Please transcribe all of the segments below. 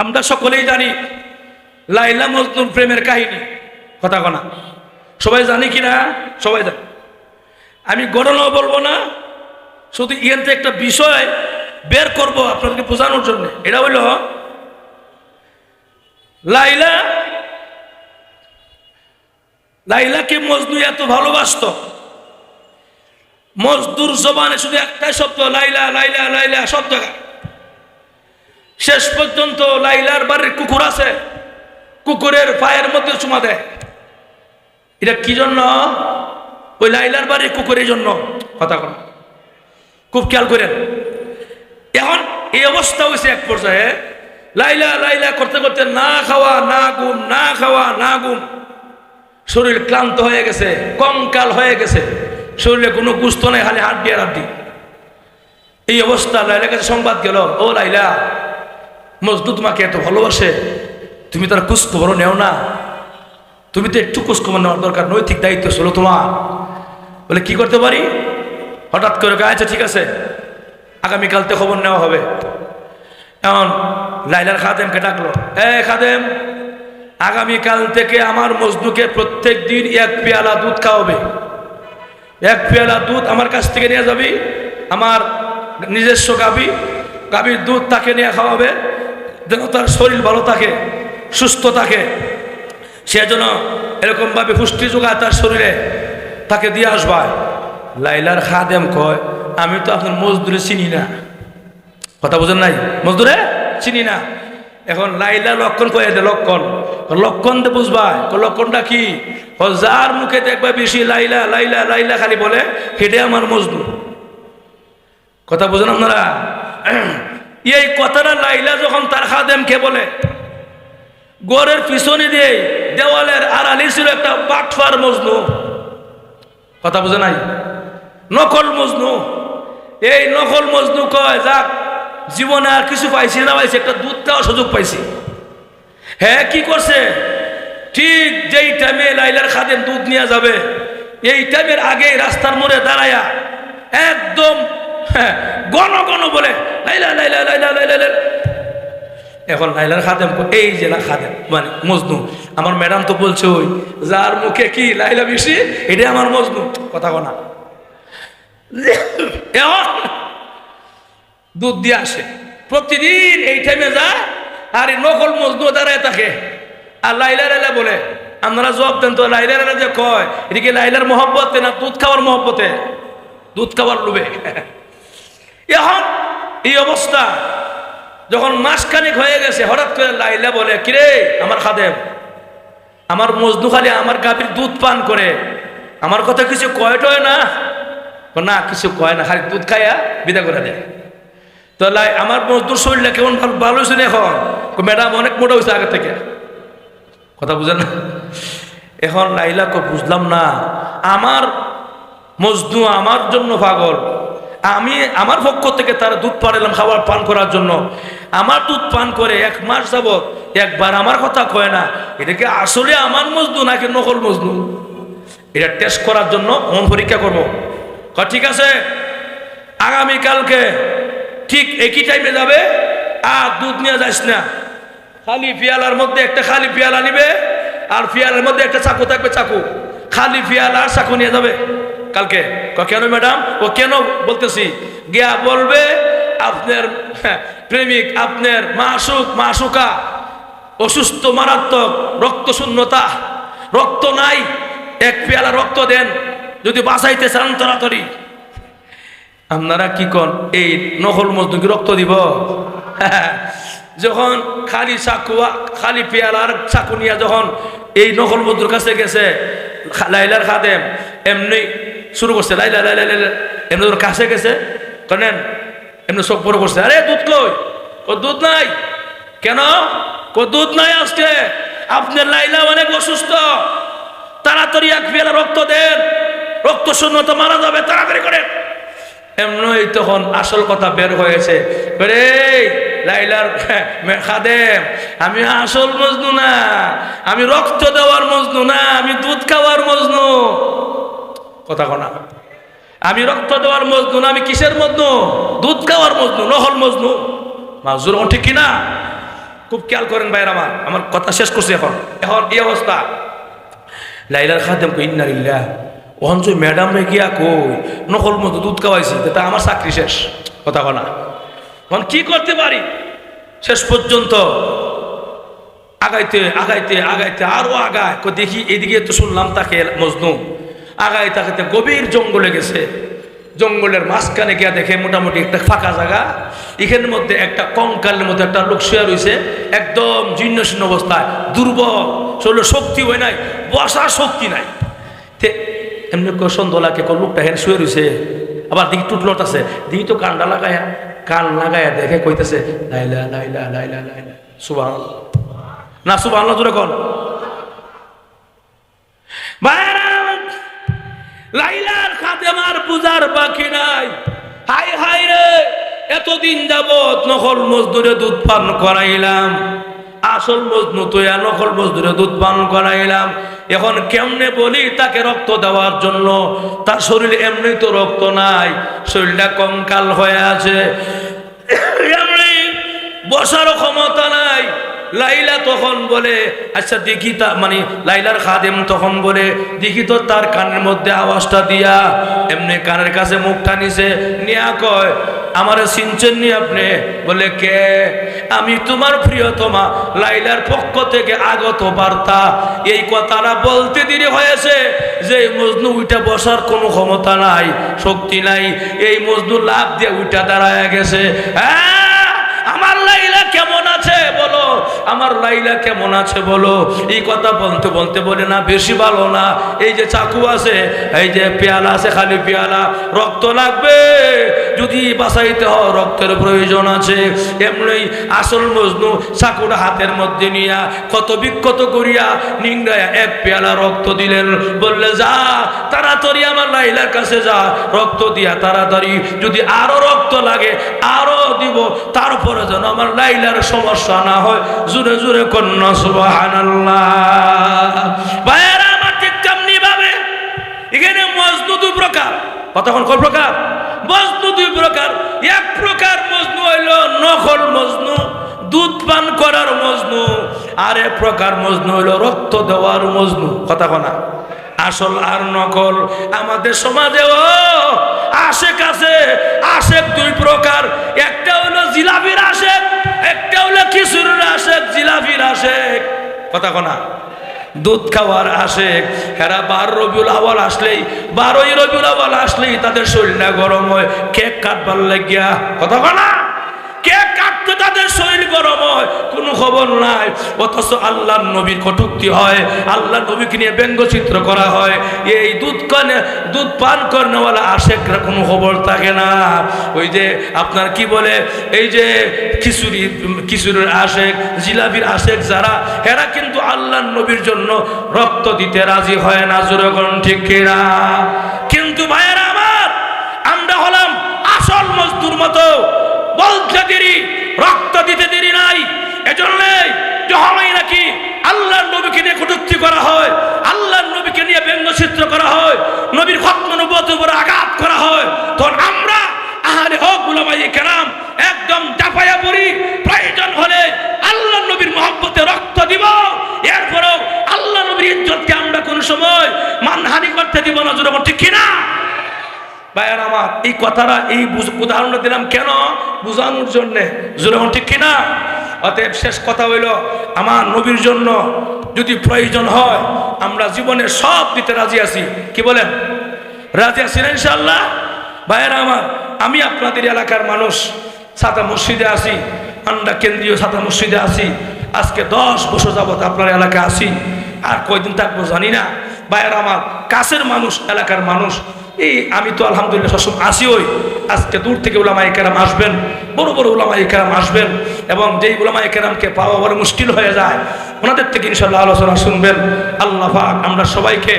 আমরা সকলেই জানি লাইলা মজনুর প্রেমের কাহিনী, কথা কনা সবাই জানি কিনা? সবাই জানি। আমি ঘটনাও বলবো না, শুধু এখান থেকে একটা বিষয় বের করব আপনাদেরকে বোঝানোর জন্য। এটা হইল লাইলাকে মজনু এত ভালোবাসত, মজদুর জবানে শুধু একটাই শব্দ লাইলা লাইলা লাইলা শব্দ। শেষ পর্যন্ত লাইলার বাড়ির কুকুর আছে, কুকুরের পায়ের মধ্যে চুমা দেয়। এটা কি জন্য? ওই লাইলার বাড়ির কুকুরের জন্য। কথা বল, খুব খেয়াল করেন। এখন এই অবস্থা হয়েছে এক পর্যায়ে লাইলা লাইলা করতে করতে না খাওয়া না ঘুম, না খাওয়া না ঘুম, শরীর ক্লান্ত হয়ে গেছে, কঙ্কাল হয়ে গেছে, শরীরে কোনো গুস্ত নেই, খালি হাড্ডি আর হাড্ডি। এই অবস্থা লাইলার কাছে সংবাদ গেল, ও লাইলা, মজনু তোমাকে এত ভালোবাসে, তুমি তার খোঁজখবর নেও না? তুমি তো একটু খোঁজখবর নেওয়ার দরকার, নৈতিক দায়িত্ব ছিল তোমার। বলে কি করতে পারি? হঠাৎ করে আচ্ছা ঠিক আছে, আগামীকালতে খবর নেওয়া হবে। এমন লাইলার খাদেমকে ডাকলো, খাদেম, আগামীকাল থেকে আমার মজনুকে প্রত্যেক দিন 1 পেয়ালা দুধ খাওয়াবে। 1 পেয়ালা দুধ আমার কাছ থেকে নিয়ে যাবি, আমার নিজস্ব গাভীর দুধ তাকে নিয়ে খাওয়াবে, যেন তার শরীর ভালো থাকে, সুস্থ থাকে, সে যেন এরকমভাবে পুষ্টি যোগায় তার শরীরে, তাকে দিয়ে আসবা। লাইলার খাদেম কয়, আমি তো আপনার মজদুরে চিনি না। কথা বোঝেন নাই? মজদুরে চিনি না। এখন লাইলা লক্ষণ কয়ে দে, লক্ষণ দে বুঝবা। লক্ষণটা কি? যার মুখে দেখবা বেশি লাইলা লাইলা লাইলা খালি বলে, হেঁটে আমার মজদুর। কথা বোঝেন আপনারা? এই কথাটা লাইলা যখন তার খাদেমকে বলে, গড়ের পিছনে দিয়ে দেওয়ালের আড়ালি ছিল একটা বাটফার মজনু। কথা বোঝে নাই? নকল মজনু। এই নকল মজনু কয়, যাক জীবনে আর কিছু পাইছি না, পাইছি একটা দুধ দেওয়ার সুযোগ পাইছি। হ্যাঁ, কি করছে? ঠিক যেই টাইমে লাইলার খাদেম দুধ নিয়ে যাবে, এই টাইমের আগেই রাস্তার মোড়ে দাঁড়ায়া একদম গণ গণ বলে লাইলা লাইলা লাইলা লাইলা। এখন লাইলার খাদেম, এই যে না খাদেম মানে মজনু, আমার ম্যাডাম তো বলছে ওই যার মুখে কি লাইলা বেশি এটাই আমার মজনু। কথা কনা এখন দুধ দিয়ে আসে প্রতিদিন এই টাইমে যায়, আর এই নকল মজনু দাঁড়ায় থাকে আর লাইলা লাইলা বলে। আপনারা জবাব দেন তো, লাইলা লাইলা যে কয় এটা কি লাইলার মহব্বতে না দুধ খাওয়ার মহব্বতে? দুধ খাওয়ার লোভে। এখন এই অবস্থা যখন মাসখানেক হয়ে গেছে, হঠাৎ করে লাইলা বলে, কিরে আমার খাদেম, আমার মজনু খালি আমার গাভীর দুধ পান করে, আমার কথা কিছু কয় টয় না? না, কিছু কয় না, খালি দুধ খাইয়া বিদা করে দেয়। তো আমার মজদুর শরীরটা কেমন ভালো হয়েছে না এখন? ম্যাডাম অনেক মোটা হয়েছে আগে থেকে। কথা বুঝেন না? এখন লাইলা বুঝলাম না, আমার মজনু আমার জন্য পাগল, আমি আমার পক্ষ থেকে তার দুধ পাঠালাম খাবার পান করার জন্য, আমার দুধ পান করে 1 মাস যাবত একবার আমার কথা কয় না। এটাকে আসলে আমার মজনু নাকি নকল মজনু, এটা টেস্ট করার জন্য মন পরীক্ষা করবো। ঠিক আছে, আগামীকালকে ঠিক একই টাইমে যাবে, আর দুধ নিয়ে যাস না, খালি পিয়ালার মধ্যে একটা খালি পিয়ালা নিবে, আর পিয়ালার মধ্যে একটা চাকু থাকবে, চাকু খালি পিয়ালা আর চাকু নিয়ে যাবে কালকে। কেন ম্যাডাম? ও কেন বলতেছি, গিয়া বলবে আপনার প্রেমিক, আপনার মাসুক মাসুকা অসুস্থ, মারাত্মক রক্ত শূন্যতা, রক্ত নাই, 1 পেয়ালা রক্ত দেন, যদি বাঁচাইতে চান তাড়াতাড়ি। আপনারা কি কন, এই নকল মজদুরকে রক্ত দিব? যখন খালি চাকু খালি পেয়ালার চাকু নিয়ে যখন এই নকল মজদুর কাছে গেছে, লাইলার খাদেম এমনি শুরু করছে, লাইলা লাইলা লাইলা, এমনি ওর কাছে গেছে, কেন এমনি সব বড় করছে, আরে দুধ কই? ও দুধ নাই। কেন? দুধ নাই আজকে, আপনার লাইলা অনেক অসুস্থ, তাড়াতাড়ি 1 পেয়ালা রক্ত দেন, রক্ত শূন্যতা মারা যাবে, তাড়াতাড়ি করেন। এমনই তখন আসল কথা বের হয়েছে, লাইলার খাদেম, আমি আসল মজনু না, আমি রক্ত দেওয়ার মজনু না, আমি দুধ খাওয়ার মজনু। কথা কনা, আমি রক্ত দেওয়ার মজনু না, আমি কিসের মজনু? দুধ খাওয়ার মজনু, নহল মজনু। মাজুর ঠিক কিনা? খুব খেয়াল করেন ভাইয়ের আমার কথা শেষ করছি। এখন এখন এই অবস্থা, লাইলার খাদেম কই ইন্না লিল্লাহ, অহঞ্চ ম্যাডাম রে গিয়া কই নকল মতো দুধ খাওয়াইছি, তা আমার চাকরি শেষ। কথা কনা এখন কি করতে পারি? শেষ পর্যন্ত আগাইতে আগাইতে আগাইতে আরো আগায়, দেখি এদিকে তো শুনলাম তাকে মজনু আগাইতে আগাইতে গভীর জঙ্গলে গেছে। জঙ্গলের মাঝখানে গিয়া দেখে মোটামুটি একটা ফাঁকা জায়গা, এখানের মধ্যে একটা কঙ্কালের মধ্যে একটা লোক শুয়ে রয়েছে, একদম জীর্ণশীর্ণ অবস্থায়, দুর্বল, শরীরে শক্তি হয় নাই, বসার শক্তি নাই। এমনি সন্ধ্যলাকে লোকটা হেন শুয়ে রয়েছে, আবার দিকে টুটলট আছে, দিকে তো কানটা লাগায়া কান লাগায়া দেখে কইতেছে লাইলা লাইলা লাইলা লাইলা সুবহানাল্লাহ না সুবহানাল্লাহ জোরে কোন। লাইলার খাদেমার পূজার বাকি নাই। হাই হাই রে, এতদিন যাবত নকল মজদুরে দুধ পান করাইলাম, আসল মজনু তুইয়া নকল মজদুরে দুধ পান করাইলাম, এখন কেমনে বলি তাকে রক্ত দেওয়ার জন্য? তার শরীরে এমনি তো রক্ত নাই, শরীরটা কঙ্কাল হয়ে আছে, এমনি বসার ক্ষমতা নাই। লাইলা তখন বলে আচ্ছা দেখি, তা মানে লাইলার খাদেম তখন বলে দেখি তো তার কানের মধ্যে আওয়াজটা দিয়া, এমনি কানের কাছে মুখটা নিছে নিয়া কয় আমারে চিনছেন নি আপনি? বলে কে? আমি তোমার প্রিয়তমা লাইলার পক্ষ থেকে আগত বার্তা। এই কথাটা বলতে দেরি হয়েছে যে মজনু উইটা বসার কোনো ক্ষমতা নাই, শক্তি নাই, এই মজনু লাভ দিয়ে উইটা দাঁড়ায় গেছে। হ্যাঁ, আমার লাইলা কেমন আছে বলো, আমার লাইলা কেমন আছে বলো। এই কথা বলতে বলতে বলে না বেশি ভালো না, এই যে চাকু আছে, এই যে পেয়ালা আছে, খালি পেয়ালা, রক্ত লাগবে, যদি বাঁচাইতে হয় রক্তের প্রয়োজন আছে। এমনি আসল মজনু চাকুটা হাতের মধ্যে নিয়া কত বিক্ষত করিয়া নিংড়ায়া এক পেয়ালা রক্ত দিলেন, বললে যা তাড়াতাড়ি আমার লাইলার কাছে যা, রক্ত দিয়া তাড়াতাড়ি, যদি আরো রক্ত লাগে আরো দিব, তারপরে যেন আমার লাইলার সমস্যা না হয়। জোরে জোরে কন্যা সুবহানাল্লাহ। ভাইয়েরা আমার ঠিক তেমনি ভাবে এখানে মজনু দুই প্রকার। কতক্ষণ কয় প্রকার? মজনু দুই প্রকার। এক প্রকার মজনু হইল নকল মজনু, দুধ পান করার মজনু, আর এক প্রকার মজনু হইল রক্ত দেওয়ার মজনু। কথা কনা আসল আর নকল। আমাদের সমাজেও আশেক আছে, আশেক দুই প্রকার, একটা হলো জিলাপির আশেক, একটা হলো কিশোরের আশেক। জিলাপির আশেক, কথা কনা দুধ খাওয়ার আশেক, এরা 12 রবিউল আউয়াল আসলেই, 12ই রবিউল আউয়াল আসলেই তাদের শরীরটা গরম হয় কেক কাটবার লাগিয়া। কথা কনা কেক কাটতে তাদের শরীর গরম হয়, কোনো খবর নাই। অথচ আল্লাহর নবীর কটূক্তি হয়, আল্লাহর নবীকে নিয়ে ব্যঙ্গচিত্র করা হয়। এই দুধ পান করেওয়ালা আশেকরা কোনো খবর থাকে না। ওই যে আপনার কি বলে, এই যে কিশোরের আশেক, জিলাপির আশেক যারা, এরা কিন্তু আল্লাহর নবীর জন্য রক্ত দিতে রাজি হয় না। জোরগণ ঠিক কিনা? কিন্তু ভাইয়েরা আমার, আমরা হলাম আসল মজদুর মতো, বলতে দেরি, রক্ত দিতে দেরি নাই। এজন্যই যখনই নাকি আল্লাহর নবীকে নিয়ে কটূক্তি করা হয়, আল্লাহর নবীকে নিয়ে ব্যঙ্গচিত্র করা হয়, নবীর খতম নবুয়তের উপর আঘাত করা হয়, তখন আমরা আহলে হক উলামায়ে কেরাম একদম চাপায়া পড়ি। প্রয়োজন হলে আল্লাহর নবীর মহব্বতে রক্ত দিব, এরপরেও আল্লাহ নবীর ইজ্জতকে আমরা কোন সময় মানহানি করতে দিব না। জোরে ঠিক কিনা? ভাইয়ার আমার, এই কথাটা, এই উদাহরণটা দিলাম কেন? বুঝানোর জন্যে। জোরে ঠিক কিনা? অতএব শেষ কথা হইল, আমার নবীর জন্য যদি প্রয়োজন হয় আমরা জীবনে সব দিতে রাজি আছি। কি বলেন? রাজি আছি না ইনশাআল্লাহ? ভাইয়ার আমার, আমি আপনাদের এলাকার মানুষ, সাতা মসজিদে আছি, আন্ডা কেন্দ্রীয় সাতা মসজিদে আছি, আজকে 10 বছর যাবত আপনার এলাকায় আছি, আর কয়দিন থাকবো জানি না। ভাইয়ার আমার, কাছের মানুষ, এলাকার মানুষ, এই আমি তো আলহামদুলিল্লাহ সবসময় আসি। ওই আজকে দূর থেকে উলামায়ে কেরাম আসবেন, বড় বড় উলামায়ে কেরাম আসবেন, এবং যেই উলামায়ে কেরামকে পাওয়া বড় মুশকিল হয়ে যায়, ওনাদের থেকে ইনশাআল্লাহ আলোচনা শুনবেন। আল্লাহ পাক আমরা সবাইকে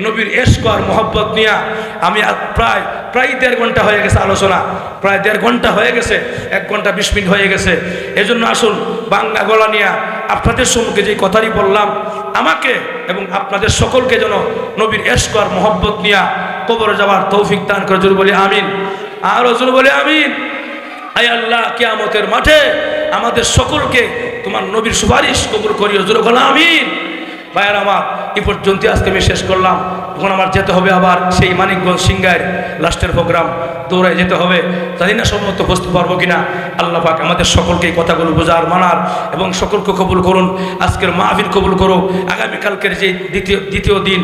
নবীর ইশক আর মহব্বত নিয়ে, আমি প্রায় 1.5 ঘন্টা হয়ে গেছে আলোচনা, প্রায় 1.5 ঘন্টা হয়ে গেছে, 1 ঘন্টা 20 মিনিট হয়ে গেছে। এজন্য আসুন বাংলা গলা নিয়ে আপনাদের সম্মুখে যে কথাই বললাম, আমাকে এবং আপনাদের সকলকে যেন নবীর ইশক আর মহব্বত নিয়ে কবরে যাওয়ার তৌফিক দান করে। জোরে বলি আমিন। আর জোরে বলি আমিন। আয় আল্লাহ, কিয়ামতের মাঠে আমাদের সকলকে তোমার নবীর সুপারিশ কবুল করিও, জোরে বলো আমিন। ভাইয়ার আমার, এই পর্যন্ত আজকে আমি শেষ করলাম। এখন আমার যেতে হবে আবার সেই মানিকগঞ্জ সিংগার লাস্টের প্রোগ্রাম, দৌড়ায় যেতে হবে। জানি না সম্মত বসতে পারবো কিনা। আল্লাহ পাক আমাদের সকলকে এই কথাগুলো বোঝার, মানার এবং সকলকে কবুল করুন। আজকের মাহফিল কবুল করুন। আগামীকালকের যে দ্বিতীয় দিন